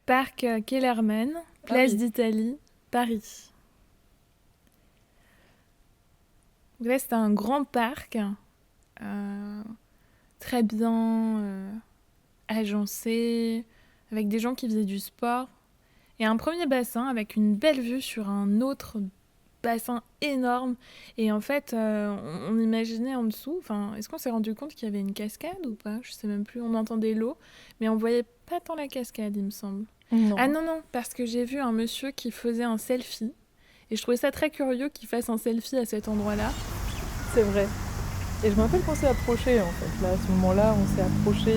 Parc Kellerman, Ah place oui. d'Italie, Paris. Donc là, c'était un grand parc, euh, très bien agencé, avec des gens qui faisaient du sport. Et un premier bassin avec une belle vue sur un autre bassin énorme. Et en fait, on imaginait en dessous, enfin, est-ce qu'on s'est rendu compte qu'il y avait une cascade ou pas? Je sais même plus, on entendait l'eau, mais on voyait pas tant la cascade, il me semble. Ah Non, non, non, parce que j'ai vu un monsieur qui faisait un selfie. Et je trouvais ça très curieux qu'il fasse un selfie à cet endroit-là. c'est vrai. Et je me rappelle qu'on s'est approché en fait. Là, à ce moment-là, on s'est approché.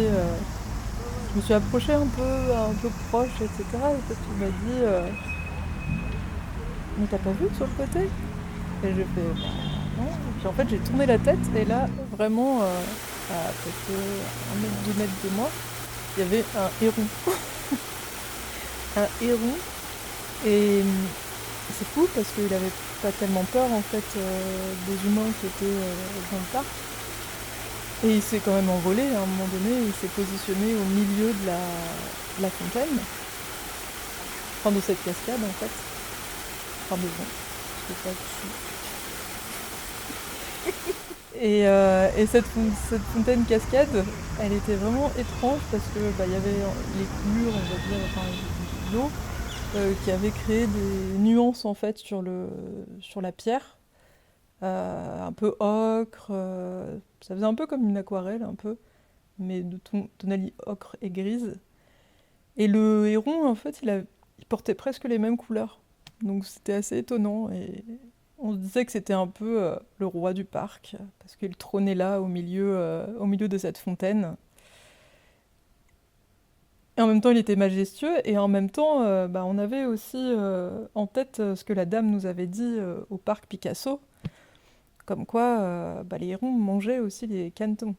Je me suis approchée un peu proche, etc. Et toi, tu m'as dit, mais t'as pas vu sur le côté? Et j'ai fait, bah non. Et puis en fait, j'ai tourné la tête et là, vraiment, à peut-être 1 mètre, 2 mètres de moi, il y avait un héron. Un héron. Et c'est fou parce qu'il avait pas tellement peur en fait des humains qui étaient dans le parc. Et il s'est quand même envolé à un moment donné, il s'est positionné au milieu de la fontaine, enfin de cette cascade en fait, enfin devant, je sais pas dessus. Et cette fontaine cascade, elle était vraiment étrange parce que bah, il y avait les coulures, on va dire, enfin l'eau, qui avait créé des nuances en fait sur la pierre, un peu ocre, ça faisait un peu comme une aquarelle un peu, mais de tonalité ocre et grise. Et le héron, en fait, il portait presque les mêmes couleurs. Donc c'était assez étonnant. Et on se disait que c'était un peu le roi du parc, parce qu'il trônait là, au milieu de cette fontaine. Et en même temps, il était majestueux. Et en même temps, bah, on avait aussi en tête ce que la dame nous avait dit au parc Picasso, comme quoi bah, les hérons mangeaient aussi les canetons.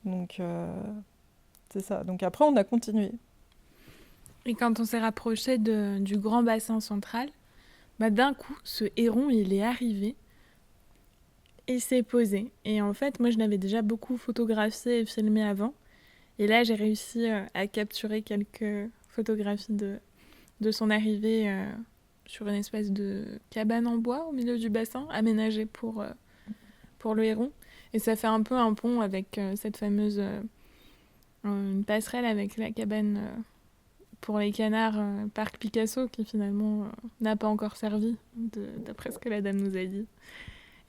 Donc c'est ça. Donc après, on a continué. Et quand on s'est rapproché du grand bassin central, bah d'un coup, ce héron, il est arrivé et s'est posé. Et en fait, moi, je l'avais déjà beaucoup photographié et filmé avant. Et là, j'ai réussi à capturer quelques photographies de son arrivée sur une espèce de cabane en bois au milieu du bassin, aménagée pour le héron. Et ça fait un peu un pont avec cette fameuse une passerelle avec la cabane pour les canards Parc Picasso qui finalement n'a pas encore servi, d'après ce que la dame nous a dit.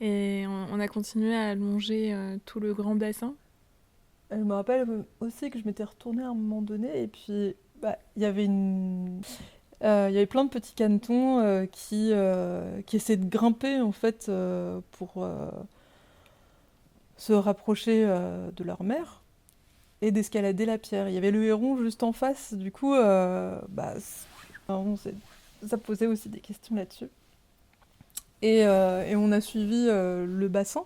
Et on a continué à allonger tout le grand bassin. Je me rappelle aussi que je m'étais retournée à un moment donné et puis bah, il y avait plein de petits canetons qui essaient de grimper en fait pour se rapprocher de leur mère et d'escalader la pierre. Il y avait le héron juste en face, du coup, bah, ça posait aussi des questions là-dessus. Et on a suivi le bassin.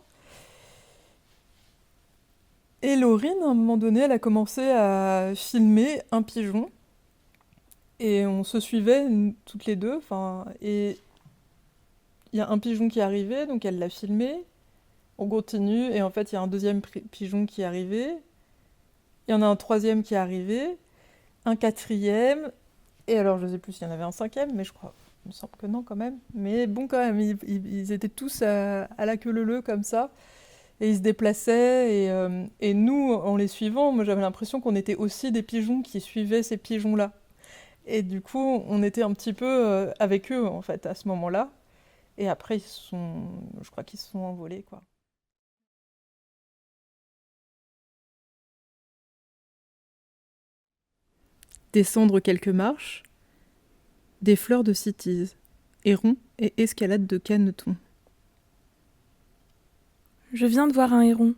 Et Laurine, à un moment donné, elle a commencé à filmer un pigeon. Et on se suivait toutes les deux. Enfin, et il y a un pigeon qui est arrivé, donc elle l'a filmé. On continue, et en fait, il y a un deuxième pigeon qui est arrivé. Il y en a un troisième qui est arrivé. Un quatrième. Et alors, je sais plus s'il y en avait un cinquième, mais je crois. Il me semble que non, quand même. Mais bon, quand même, ils étaient tous à la queue leu-leu, comme ça. Et ils se déplaçaient. Et nous, en les suivant, moi, j'avais l'impression qu'on était aussi des pigeons qui suivaient ces pigeons-là. Et du coup, on était un petit peu avec eux, en fait, à ce moment-là. Et après, je crois qu'ils se sont envolés, quoi. Descendre quelques marches, des fleurs de cytise, hérons et escalade de canetons. Je viens de voir un héron.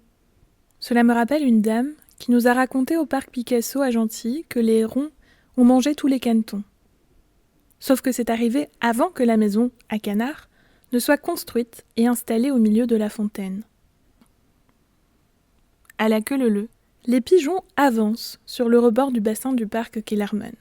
Cela me rappelle une dame qui nous a raconté au parc Picasso à Gentilly que les hérons ont mangé tous les canetons. Sauf que c'est arrivé avant que la maison à canards ne soit construite et installée au milieu de la fontaine. À la queue leu-leu, les pigeons avancent sur le rebord du bassin du parc Kellerman.